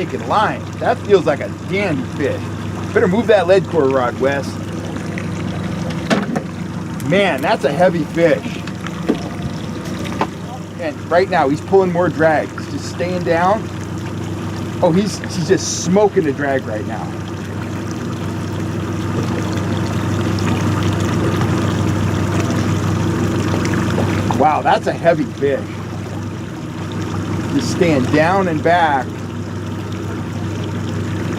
taking line. That feels like a dandy fish. Better move that lead core rod, Wes. Man, that's a heavy fish. And right now he's pulling more drag. He's just staying down. Oh, he's just smoking the drag right now. Wow, that's a heavy fish. Just staying down and back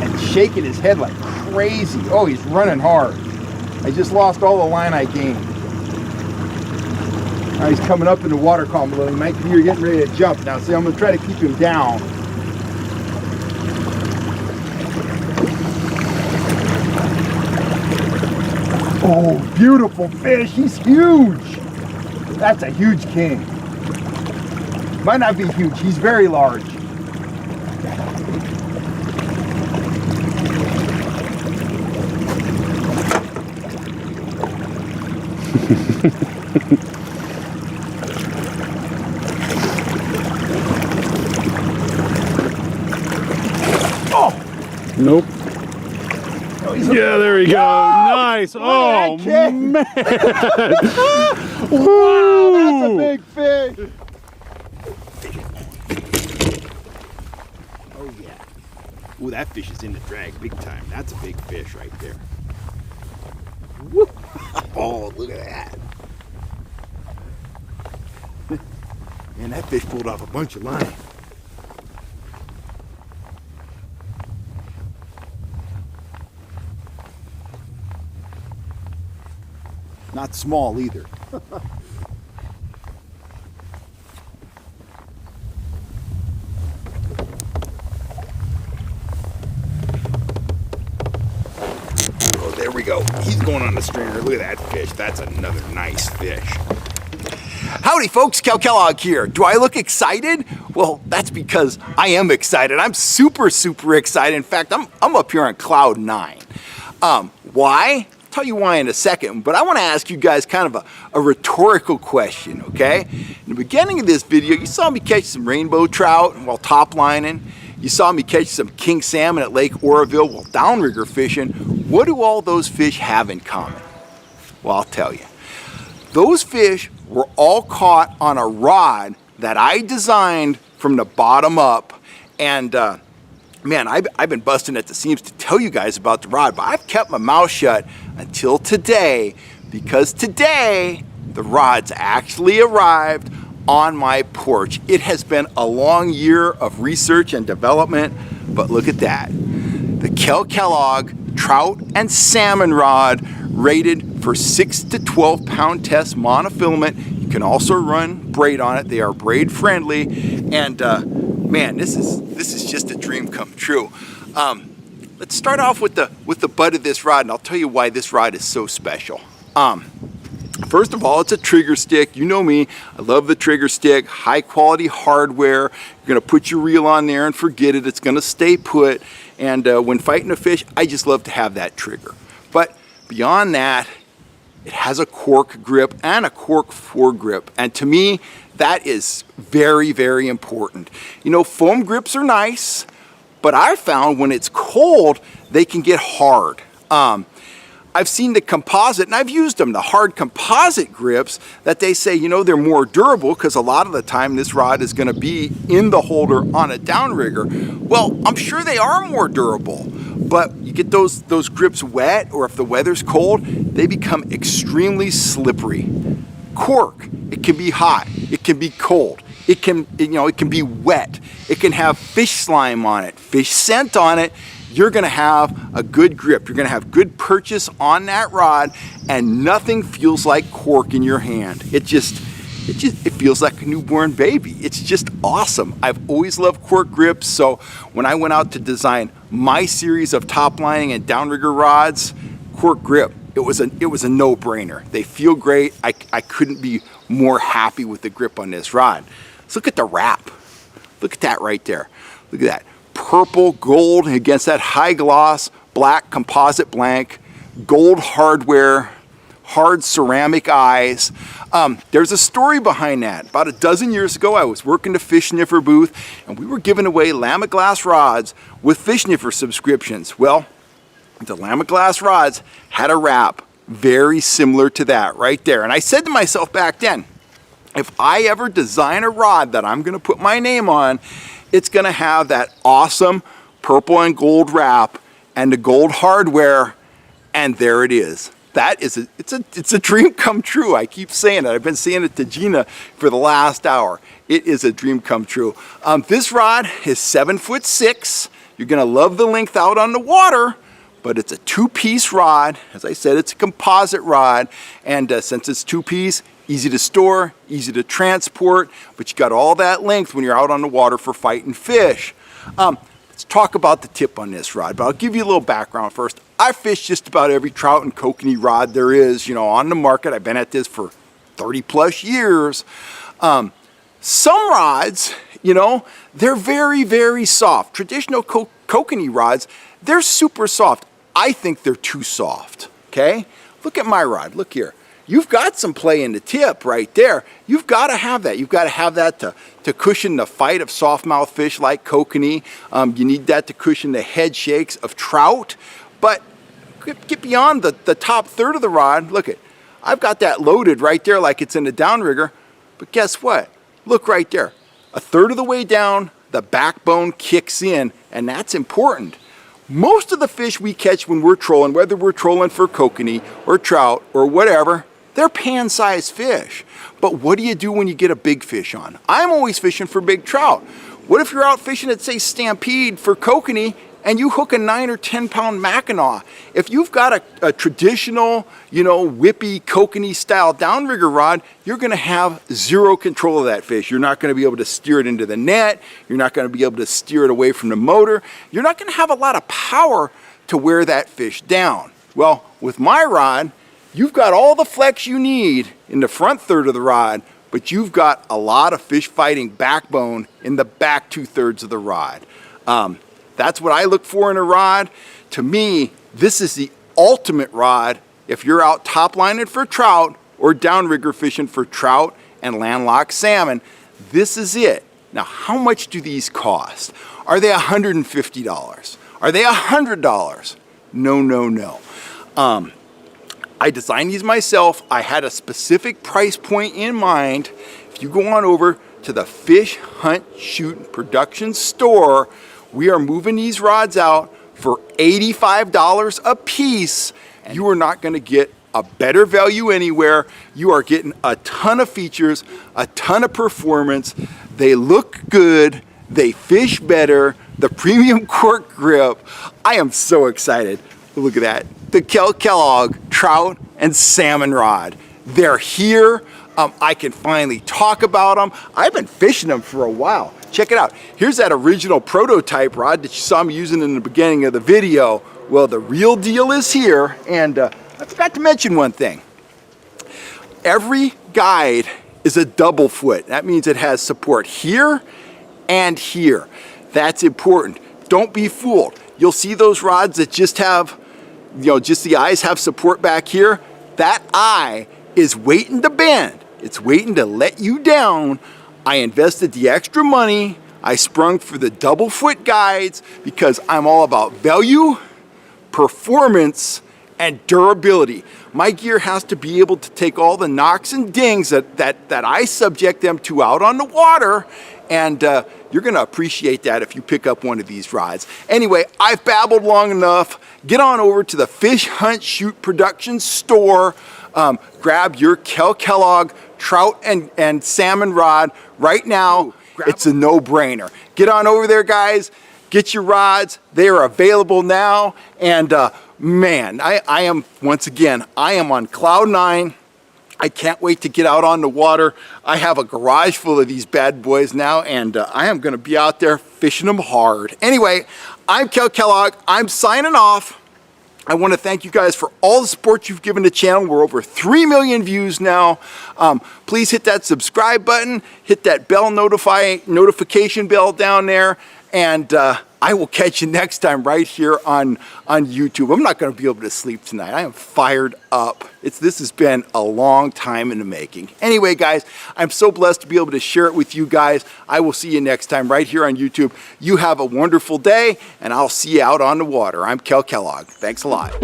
and shaking his head like crazy. Oh, he's running hard. I just lost all the line I gained. Now he's coming up in the water column a little. He might be getting ready to jump. Now, see, I'm going to try to keep him down. Oh, beautiful fish. He's huge. That's a huge king. Might not be huge. He's very large. Oh! Nope. Yeah, there we go. Nice. Oh, man. Wow, that's a big fish. Oh, yeah. Ooh, that fish is in the drag big time. That's a big fish right there. Woo. Oh, look at that. Man, that fish pulled off a bunch of line. Not small either. Oh, there we go. He's going on the stringer. Look at that fish. That's another nice fish. Howdy folks, Cal Kellogg here. Do I look excited? Well, that's because I am excited. I'm super excited. In fact, I'm up here on cloud 9. Why? I'll tell you why in a second, but I want to ask you guys kind of a rhetorical question, okay? In the beginning of this video, you saw me catch some rainbow trout while top lining. You saw me catch some king salmon at Lake Oroville while downrigger fishing. What do all those fish have in common? Well, I'll tell you. Those fish were all caught on a rod that I designed from the bottom up. And man, I've been busting at the seams to tell you guys about the rod, but I've kept my mouth shut until today, because today the rod's actually arrived on my porch. It has been a long year of research and development, but look at that. The Cal Kellogg trout and salmon rod, rated for 6 to 12 pound test monofilament. You can also run braid on it. They are braid friendly, and man, this is just a dream come true. Let's start off with the butt of this rod, and I'll tell you why this rod is so special. First of all, it's a trigger stick. You know me, I love the trigger stick, high quality hardware. You're gonna put your reel on there and forget it. It's gonna stay put. And when fighting a fish, I just love to have that trigger. But beyond that, it has a cork grip and a cork foregrip. And to me, that is very important. You know, foam grips are nice, but I found when it's cold, they can get hard. I've seen the composite, and I've used them, the hard composite grips that they say, you know, they're more durable because a lot of the time this rod is going to be in the holder on a downrigger. Well, I'm sure they are more durable, but you get those grips wet, or if the weather's cold, they become extremely slippery. Cork, it can be hot, it can be cold, it can be wet, it can have fish slime on it, fish scent on it. You're gonna have a good grip. You're gonna have good purchase on that rod, and nothing feels like cork in your hand. It feels like a newborn baby. It's just awesome. I've always loved cork grips, so when I went out to design my series of top lining and downrigger rods, cork grip, it was a no-brainer. They feel great. I couldn't be more happy with the grip on this rod. Let's look at the wrap. Look at that right there. Look at that. Purple gold against that high gloss black composite blank, gold hardware, hard ceramic eyes. There's a story behind that. About a dozen years ago, I was working the fish sniffer booth, and we were giving away Lamiglass rods with fish sniffer subscriptions. Well, the Lamiglass rods had a wrap very similar to that right there. And I said to myself back then, if I ever design a rod that I'm gonna put my name on, it's gonna have that awesome purple and gold wrap and the gold hardware, and there it is. That is it's a dream come true. I keep saying it. I've been saying it to Gina for the last hour. It is a dream come true. This rod is 7'6". You're gonna love the length out on the water, but it's a two-piece rod. As I said, it's a composite rod, and since it's two-piece, easy to store, easy to transport, but you got all that length when you're out on the water for fighting fish. Let's talk about the tip on this rod, but I'll give you a little background first. I fish just about every trout and kokanee rod there is, on the market. I've been at this for 30 plus years. Some rods, they're very, very soft. Traditional kokanee rods, they're super soft. I think they're too soft, okay? Look at my rod, look here. You've got some play in the tip right there. You've got to have that. You've got to have that to cushion the fight of softmouth fish like kokanee. You need that to cushion the head shakes of trout. But get beyond the top third of the rod. Look at, I've got that loaded right there like it's in the downrigger. But guess what? Look right there. A third of the way down, the backbone kicks in, and that's important. Most of the fish we catch when we're trolling, whether we're trolling for kokanee or trout or whatever, they're pan-sized fish. But what do you do when you get a big fish on? I'm always fishing for big trout. What if you're out fishing at, say, Stampede for kokanee and you hook a 9 or 10 pound Mackinaw? If you've got a traditional, whippy kokanee style downrigger rod, you're gonna have zero control of that fish. You're not gonna be able to steer it into the net. You're not gonna be able to steer it away from the motor. You're not gonna have a lot of power to wear that fish down. Well, with my rod, you've got all the flex you need in the front third of the rod, but you've got a lot of fish fighting backbone in the back 2/3 of the rod. That's what I look for in a rod. To me, this is the ultimate rod if you're out top lining for trout or downrigger fishing for trout and landlocked salmon. This is it. Now, how much do these cost? Are they $150? Are they $100? No, no, no. I designed these myself. I had a specific price point in mind. If you go on over to the Fish Hunt Shoot Production store, we are moving these rods out for $85 a piece. You are not going to get a better value anywhere. You are getting a ton of features, a ton of performance. They look good. They fish better. The premium cork grip. I am so excited. Look at that. The Kellogg trout and salmon rod. They're here. I can finally talk about them. I've been fishing them for a while. Check it out. Here's that original prototype rod that you saw me using in the beginning of the video. Well, the real deal is here, and I forgot to mention one thing. Every guide is a double foot. That means it has support here and here. That's important. Don't be fooled. You'll see those rods that just have, just the eyes have support back here. That eye is waiting to bend. It's waiting to let you down. I invested the extra money. I sprung for the double foot guides because I'm all about value, performance, and durability. My gear has to be able to take all the knocks and dings that I subject them to out on the water, and you're gonna appreciate that if you pick up one of these rods. Anyway, I've babbled long enough. Get on over to the Fish Hunt Shoot Production store. Grab your Kellogg trout and salmon rod right now. It's a no-brainer. Get on over there, guys. Get your rods. They are available now. And man, I am, once again, I am on cloud 9. I can't wait to get out on the water. I have a garage full of these bad boys now, and I am gonna be out there fishing them hard. Anyway, I'm Kellogg. I'm signing off. I want to thank you guys for all the support you've given the channel. We're over 3 million views now. Please hit that subscribe button, hit that bell notification bell down there, and I will catch you next time right here on YouTube. I'm not going to be able to sleep tonight. I am fired up. This has been a long time in the making. Anyway, guys, I'm so blessed to be able to share it with you guys. I will see you next time right here on YouTube. You have a wonderful day, and I'll see you out on the water. I'm Kel Kellogg. Thanks a lot.